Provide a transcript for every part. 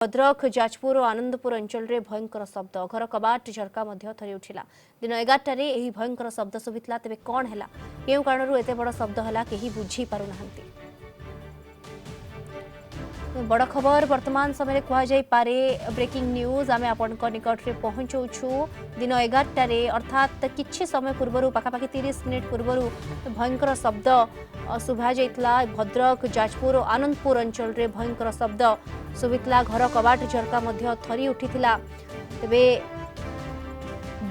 भद्रक जाजपुर और आनंदपुर अंचल रे भयंकर शब्द घर कबाट झरका थरी उठिला दिन 11 यही भयंकर शब्द शुभिला तेज कौन है क्यों कारण एत बड़ शब्द है कहीं बुझी पारना बड़ खबर वर्तमान समय कहुई पारे ब्रेकिंग न्यूज आम आपण निकट में पहुंचु दिन 11 अर्थात किछि समय पूर्व पाखापाखि 30 मिनिट पूर्व भयंकर शब्द शुभा जाइतला भद्रक जाजपुर और आनंदपुर अंचल रे भयंकर शब्द शुभिला घर कबाट झरका थरी उठिथिला तेबे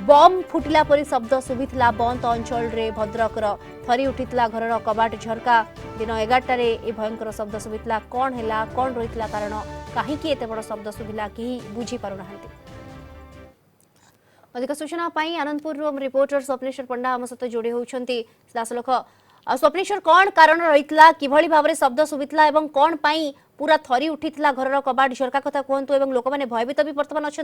बम फुटिला परी शब्द शुभिला बंद अंचल रे भद्रकर थरी उठिथिला घर कबाट झरका दिन 11 ए भयंकर शब्द शुभिला कौन है कौन रही कारण कहीं एत बड़ शब्द शुभिला कहीं बुझी पारना अधिक सूचना आनंदपुर रिपोर्टर स्वप्नेश्वर पंडा आम सहित जोड़ी होती सीधासलख स्वप्नेश्वर कौन कारण रही किभली भाव में शब्द शुभिला एवं कौन पाई पूरा थरी उठिथिला घर कबाट झरका कथा कहतु एवं लोक मैंने भयभीत भी बर्तमान अच्छा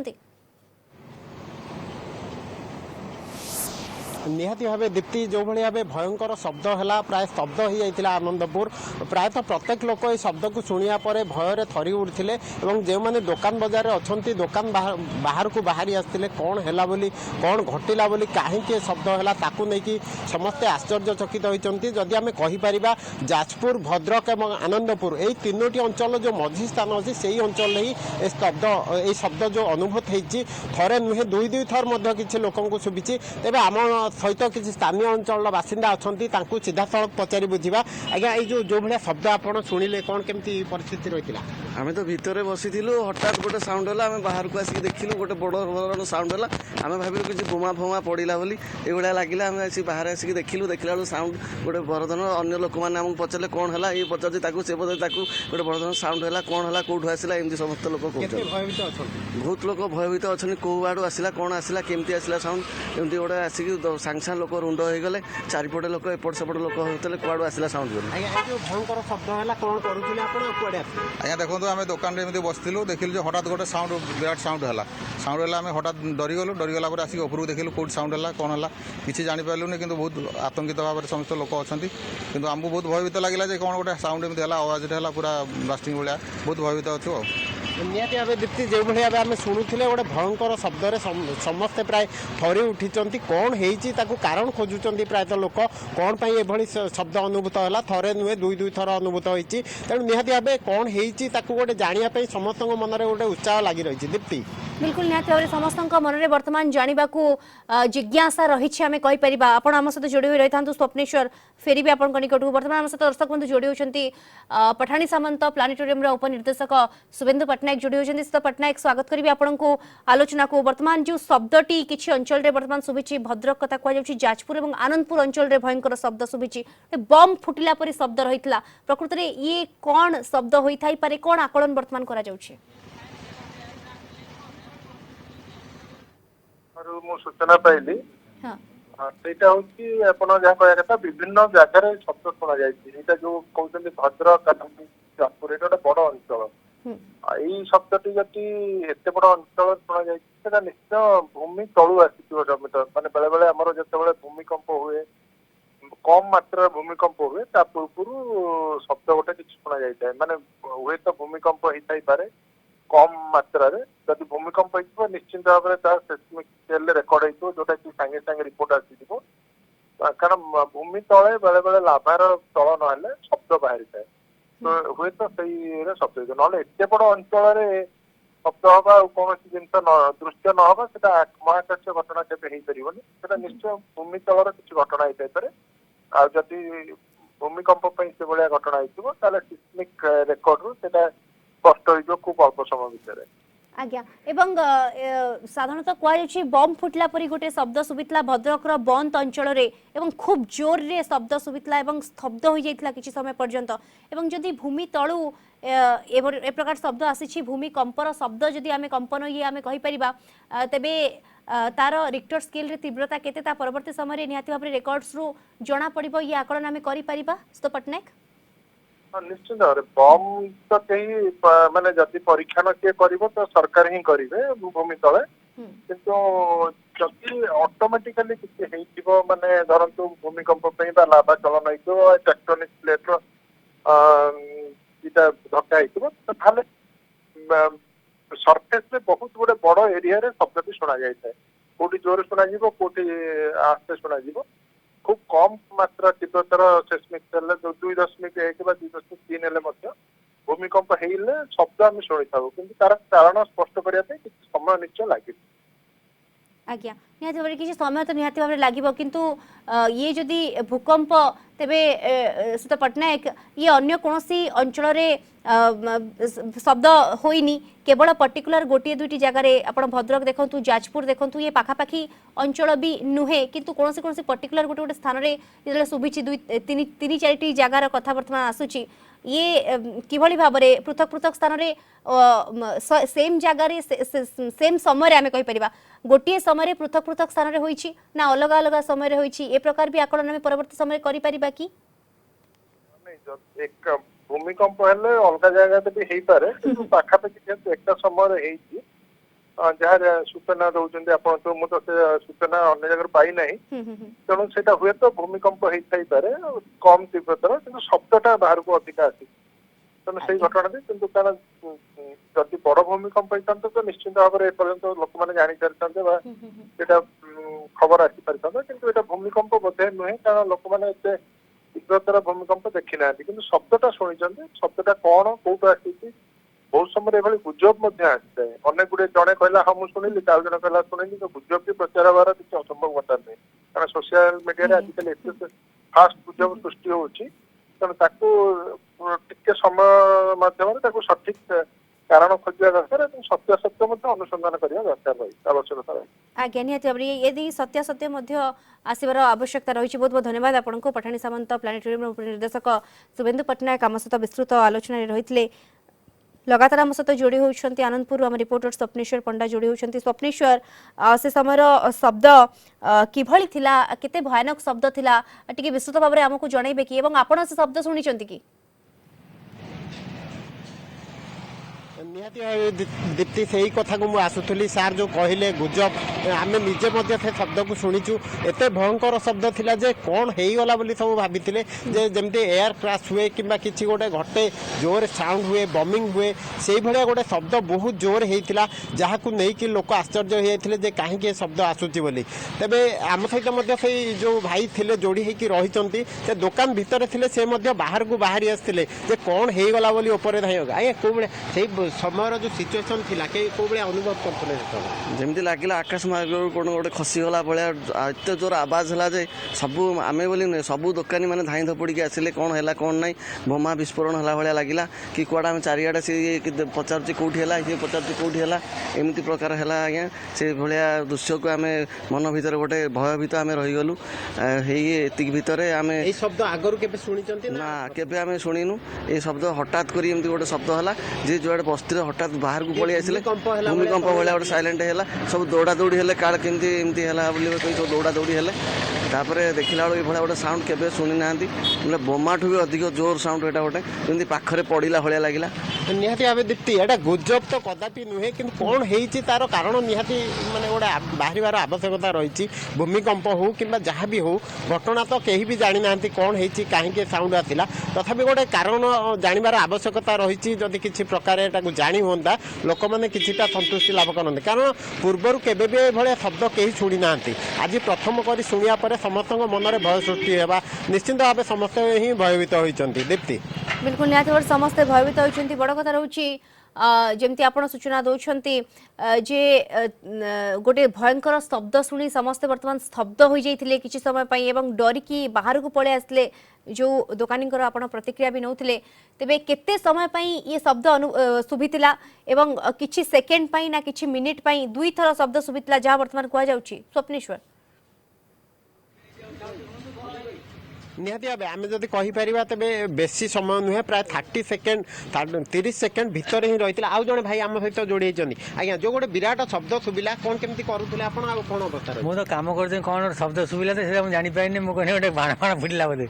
निहाती भाव दीप्ति जो भाई भाव भयंकर शब्द है प्राय स्तब्ध हो जाता आनंदपुर प्रायतः प्रत्येक लोक ये शब्द को शुणा पर भयर थरी उठते जो मैंने दुकान बजार अच्छा दुकान बाहर को बाहरी आसते कौन है बोली कौन घटिला बोली कहीं शब्द है ताकू नहीं समस्ते आश्चर्यचकित होती जदि आम कहीपर जाजपुर भद्रक और आनंदपुर यही तीनोटी अंचल जो मझी स्थान अच्छी से अंचल ही स्तब्ध ये शब्द जो अनुभूत होती थे नुहे दुई दुई थर किसी लोक शुभी तेज आम सहित किसी स्थानीय अंचल बासिंदा अच्छा सीधा सड़क पचारि बुझा आज्ञा जो भाया शब्द आप शुणिले कौन केमती परिस्थिति रही आम तो भितर बसी हठात गोटे साउंड है आम बाहर को आसिक देखिलु गोटे बड़ साउंड है आम भाविलु किसी बोमा फोमा पड़ा बोली ये लगे आम बाहर आसिक देखिलु देखला साउंड गोटे बरधन अन्य लोक मैंने आमको पचारे कौन है ये पचार से पचार गोटे बरधन साउंड है कौन है कौटू आसला एमती समस्त लोक बहुत लोक भयभीत अच्छा कौ आड़ू आसला कौन आसला केमती आसला साउंड एमती गोटे आसिक सांगे सांगे लोक रुंड हो गले चारिपटे लोक एपट सेपट लोक होते कौड़ आसला साउंड भयंकर शब्द है कौन करुले आज्ञा देखो आम दुकान में बसलु देखिलु जो हठात गोटे साउंड विराट साउंड है आम हठात डरीगला आसिक उपरକୁ देखिलु कौट साउंड है कौन है किसी जापारूनी कि बहुत आतंकित भाव में समस्त लोक अच्छा कि आमको बहुत भयभीत लगे कौन गोटे साउंड एमती है आवाज है पूरा ब्लास्टिंग भाया बहुत भयभीत अच्छु निहाती भाव दीप्ति जो भाई भाव आम शुणुले गोटे भयंकर शब्द समस्ते प्राय थरी उठी कौन हो कारण खोजुंट प्रायतः लोक कौन पर शब्द अनुभूत है थे नुहे दुई दुई थर अनुभूत होती तेणु निहाती भाव कौन गोटे जानापी समस्त मन में गोटे उत्साह लगी रही दीप्ति बिल्कुल निहाती भाव समस्त मन में बर्तमान जाना जिज्ञासा रही आम कहीपर आप सहित जोड़ी हुई रही था स्वप्नेश्वर फेरी भी आपण निकट बर्तमान आम सहित दर्शक बंधु जोड़ी होती पठाणी सामंत प्लानेटोरियम उपनिर्देशक शुभेन्दु पट्टनायक जोड़ी होती सहित पट्टनायक स्वागत करी आपको आलोचना को बर्तमान जो शब्दटी किसी अंचल में बर्तमान शुभी भद्रक कथा कहुच्छी जाजपुर और आनंदपुर अंचल में भयंकर शब्द शुभी बम फुटिला परी शब्द रही प्रकृत में ये कौन शब्द होता ही पारे कौन आकलन बर्तमान करा जाउछि सूचना पाइली सेटा होची आपण जहाँ कहया कथा विभिन्न जगह शब्द सुना जाए जो कहते भद्रक जाजपुर ये गोटे बड़ अंचल यही शब्दटी जदि एत बड़ अंचल शुणा जाए निश्चय भूमि तलू आसी माने बेले बेले आमर जो भूमिकंप हुए कम मात्रा भूमिकंप हुए पूर्व शब्द गोटे किसी शुणा जाए माने हुए तो भूमिकंप होता पारे कम मात्रा जब भूमिकंप हो निश्चिंत भाव में सेस्मिक स्केल रेकर्ड हो जोटा कि सांगे सांगे रिपोर्ट आसी कारण भूमि तले बेले बेले लाभार तल ना शब्द बाहरी थाए तो हुए तो सही शब्द ना एत बड़ अंचल शब्द हवा कौन जिन दृश्य न हवा से महाकाश घटना केवे हो पारे निश्चय भूमि तलर किसी घटना होता पारे आदि भूमिकंप से भाया घटना होता सिस्मिक रेकर्ड रू स्पष्ट हो खूब अल्प समय भितर आज्ञा एवं साधारणतः कहुच्छी बम फुटला परी गोटे शब्द शुभिला भद्रक बंद अंचल एवं खूब जोर रे शब्द शुभिला स्तब्ध हो जाता किसी समय पर्यंत एवं जदि भूमि तलू ए प्रकार शब्द आसी भूमिकंपर शब्द जदि आम कंपन ये आम कहीपर तेबे तार रिक्टर स्केल रे तीव्रता केते परवर्ती समय निहाती भाव रेकर्ड्स रु जना पड़िबो ये आकलन आम करि परिबा तो पट्टनायक निश्चित भाव बम तो कहीं माने जदि परीक्षण किए कर तो सरकार ही करेंगे भूमि तले किंतु जदि ऑटोमेटिकली किसी माने धरतु भूमिकंप लाभा चलन हो टेक्टोनिक प्लेट धक्का हो सरफेस रे बहुत गोटे बड़ एरिया रे शब्द भी सुना जाए कोटी जोर सुना जीवो कोटी आस्ते सुना जीवो खूब कम मात्रा तीव्रतर सेस्मिक सेल 2.1 बा 2.3 हेले मध्य भूमिकंप हेले शब्द आम शुणी था कि तार कारण स्पष्ट करने समय निश्चय लगे आज्ञा निहाती भाव किसी समय तो निहाती भाव लगे किंतु ये जदि भूकंप तेबे सुत पट्टनायक ये अन्य कौनसी अंचल रे शब्द होइनी केवल पर्टिकुलर गोटे दुईटी जगार आप भद्रक देखु जाजपुर देखु ये पाखापाखि अंचल भी नुहे किंतु कौनसी कौनसी पर्टिकुलर गोटे गोटे स्थान में शुभी तीन चार जगार कथा बर्तमान आसूची ये किभली भाव में पृथक पृथक स्थान में सेम जगार सेम समय आम कहीपर गोटे समय पृथक पृथक स्थान में होइछि ना अलग अलग समय रे होइछि ए प्रकार भी आकलन में परवर्ती समय करि परिबा कि एक भूमिकंप हेले अलग जगह भी हेई पारे पाखापाखि जेहेतु एक समय हेइछि जहाँ सूचना दौरान आप तो मुझे सूचना अन्य जगह पाई ना तेणु से हुए तो भूमिकंप होता पारे कम तीव्रतर कि शब्दटा बाहर को अधिक आसी तेणु से घटना किंतु कारण जदि बड़ भूमिकंप होता तो निश्चित भाव में एपर्यंत लोक मैंने जानी पारिता खबर आसी पारिता किंतु एटा भूमिकंप बोधे नुहे कारण लोक मैंने तीव्रतर भूमिकंप देखी ना कि शब्दटा शुणी शब्दटा कौन कौटू आसी बहुत समय ये गुजब आसता है अनेक गुड़े जड़े कहला हाँ मुझे शुणिली आउ जन कहला शुणिली तो गुजब भी प्रचार हमारा किसी असंभव घटा नहीं कारण सोशल मीडिया आजिकल एत फास्ट गुजब सृष्टि होती तेणु टे समय मध्यम सठिक कारण खोजा दरकार सत्य सत्य अनुसंधान करने दरकार आवश्यकता रही आज्ञा निहाती भाव ये सत्य सत्य आसवर आवश्यकता रही बहुत बहुत धन्यवाद आपको पठाणी सामंत प्लानेटोरियम उपनिर्देशक शुभेन्दु पट्टनायक आम सहित विस्तृत आलोचना रही लगातार आम सहित जोड़ी होती आनंदपुर आम रिपोर्टर स्वप्नेश्वर पंडा जोड़ी होती स्वप्नेश्वर से समय शब्द किभली थिला केते भयानक शब्द थिला टिके विस्तृत भाव में आमको जनइबे कि एवं आपण से शब्द शुणी कि निहाती दीप्ति से ही कथा को आसुली सार जो कहले गुजब आम निजे से शब्द को शुणीचु एत भयंकर शब्द थिला जे कौन होगला बोली सब भाभी जे जमती एयर क्रैश हुए कि किसी गोटे घटे जोर साउंड हुए बमिंग हुए से भाया गोटे शब्द बहुत जोर होता जहाँ को लेकिन लोक आश्चर्य होते जे कहीं शब्द आसूची बोली तेबे आम सहित से जो भाई थे जोड़ी होकर रही से दुकान भितर थे से बाहर को बाहरी आसते कौन होगला बोली ऊपर धाई आज्ञा कौ भाई समय जो सिचुएसन थिला के को बळे अनुभव करथले जेमती लागिला आकाश मार्ग कोन गोटे खसीगला भाया एत जोर आवाज है जे सब आम बोली नुहे सब दोकानी मैंने धाई धपड़ी आसिले कौन है कौन ना बोमा विस्फोरण है भाया लगे कि कड़ा आम चारिआडे सी पचार कौटी है ये पचार कौटी है एमती प्रकार है आज्ञा से भाया दृश्य को आम मन भर गोटे भयभीत आम रहीगलु ये भितर आम शब्द आगरू के शुणी ना केबे आम शुणीनु ये शब्द हठात करी एमती गोटे शब्द है जी जुआड़े बस्ती हठात बाहर को पलि आसिले भूमिकंप भाया गोटे सैलेंट है सब दौड़ा दौड़ी है काल केमती एमती है सब दौड़ा दौड़ी है तापर देखला बेलू ये गोटे साउंड केबे शुणी ना मतलब बोमाठू भी अधिक जोर साउंड एटा गोटे जमी पाखरे पड़ा भाया लगे निहाती भाव दीप्ति एटा गुजब तो कदापि नुहे कि कौन होती तार कारण निहाती माने गोटे बाहर आवश्यकता रही भूमिकंप हो कि जहाँ भी हो घटना तो कहीं भी जानी ना कौन होती कहीं साउंड आसला तथापि गोटे कारण जानवर आवश्यकता रही जदि किसी प्रकार जानी हाँ लोक मैंने किसीटा संतुष्टि लाभ करते कारण पूर्वर केबे भी भाया शब्द कहीं शुणी ना आज प्रथम कर शुणिया पर समस्त मन में भय सृष्टि होगा निश्चिंत भाव समस्त ही भयभीत होती दीप्ति बिल्कुल निहाती भाव समस्ते भयभीत होती बड़ कथा रोची जमती आपण सूचना दौरान जे गोटे भयंकर शब्द शुणी समस्ते वर्तमान स्तब्ध हो जाते किसी समय एवं डरिकी बाहर को पलि आसले जो दुकानी आपण प्रतिक्रिया भी नौले तेबे केते समय ये शब्द शुभिला एवं किछि सेकेंड पई ना किछि मिनिट पई दुई थर शब्द शुभिला जहाँ वर्तमान कह जाउछि स्वप्नेश्वर निहाती भाव आम जब कहीपर तेरे बेसी समय नुहे प्राय 30 सेकेंड 30 सेकेंड भितर ही रही आउ जड़े भाई आम सहित जोड़ी आज्ञा जो गोटे विराट शब्द शुभिला कौन केमती करुले आप कौन अवस्था मुझे तो कम कर कौन शब्द शुभिला तो जापारे मुझे गोटे बाण बाण फुटला बोधे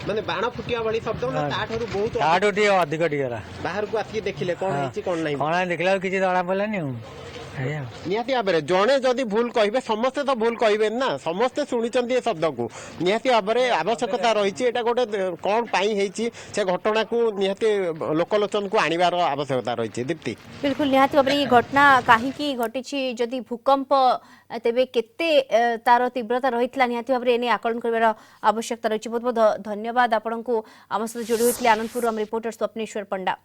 माने बाण फुटिया वाली शब्द बहुत अधिक टिके बाहर को आसिक देखिले कौन कौन नहीं कौन देखला किसी जଣା पड़ानी ଆଜ୍ଞା निहाती भाव में जड़े जदि भूल कहे समस्ते तो भूल कहे ना समस्ते शुणी ए शब्द को निहाती भाव में आवश्यकता रही गोटे कौन पाई से घटना को निहाती लोकलोचन को आनिबार आवश्यकता रही दीप्ति बिल्कुल निहाती भाव ये घटना कहीं घटी जदि भूकंप तेबे केते तार तीव्रता रही निहाती भाव में आकलन कर आवश्यकता रही बहुत बहुत धन्यवाद आपन को आम सहित जोड़ी होते आनंदपुर रिपोर्टर स्वप्नेश्वर पंडा।